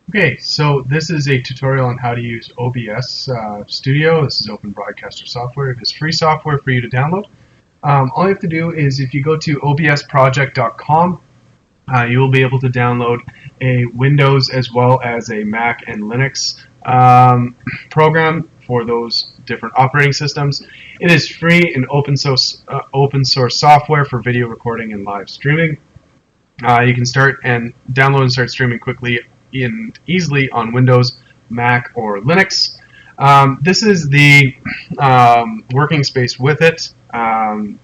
Okay, so this is a tutorial on how to use OBS Studio. This is open broadcaster software. It is free software for you to download. All you have to do is if you go to obsproject.com, you will be able to download a Windows as well as a Mac and Linux program for those different operating systems. It is free and open source software for video recording and live streaming. You can start and download and start streaming quickly and easily on Windows, Mac, or Linux. This is the working space with it.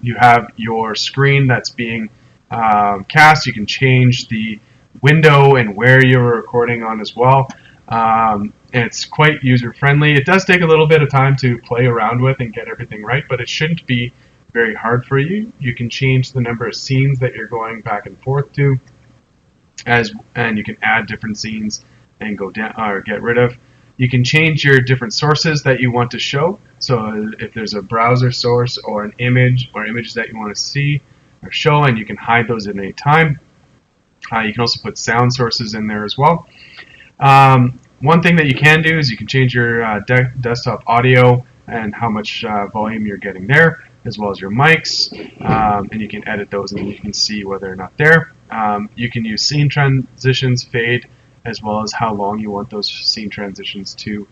You have your screen that's being cast. You can change the window and where you're recording on as well. It's quite user-friendly. It does take a little bit of time to play around with and get everything right, but it shouldn't be very hard for you. You can change the number of scenes that you're going back and forth to, and you can add different scenes and go down or get rid of. You can change your different sources that you want to show. So if there's a browser source or an image or images that you want to see or show, and you can hide those at any time. You can also put sound sources in there as well. One thing that you can do is you can change your desktop audio and how much volume you're getting there, as well as your mics, and you can edit those and you can see whether or not they're. You can use scene transitions, fade, as well as how long you want those scene transitions to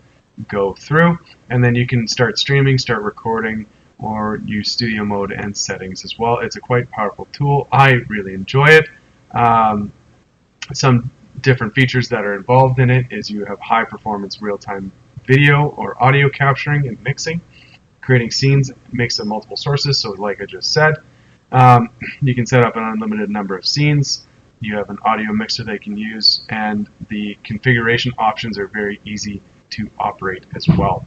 go through. And then you can start streaming, start recording, or use studio mode and settings as well. It's a quite powerful tool. I really enjoy it. Some different features that are involved in it is you have high performance real-time video or audio capturing and mixing, creating scenes, mix of multiple sources. So like I just said, you can set up an unlimited number of scenes. You have an audio mixer that you can use, and the configuration options are very easy to operate as well.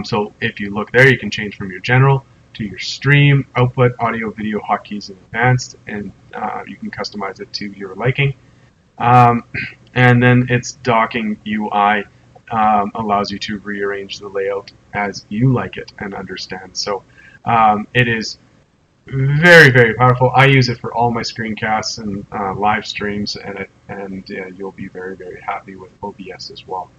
So if you look there, you can change from your general to your stream, output, audio, video, hotkeys, and advanced, and you can customize it to your liking. And then its docking UI allows you to rearrange the layout as you like it and understand. So it is very, very powerful. I use it for all my screencasts and live streams, and you'll be very, very happy with OBS as well.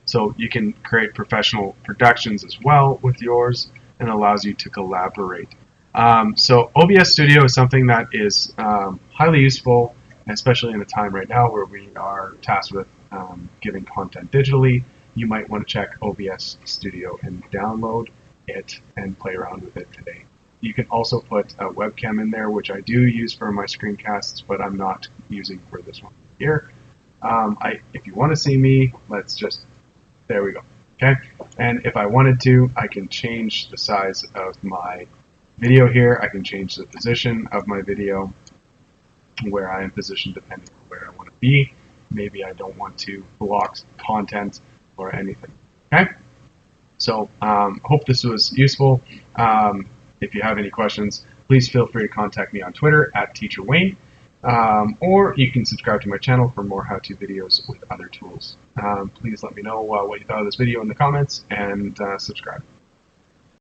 So you can create professional productions as well with yours, and allows you to collaborate. So OBS Studio is something that is highly useful, especially in a time right now where we are tasked with giving content digitally. You might want to check OBS Studio and download it and play around with it today. You can also put a webcam in there, which I do use for my screencasts, but I'm not using for this one here. If you want to see me, there we go. Okay, and if I wanted to, I can change the size of my video here. I can change the position of my video, where I am positioned depending on where I want to be. Maybe I don't want to block content or anything. Okay, so hope this was useful. If you have any questions, please feel free to contact me on Twitter @TeacherWayne, or you can subscribe to my channel for more how-to videos with other tools. Please let me know what you thought of this video in the comments, and subscribe.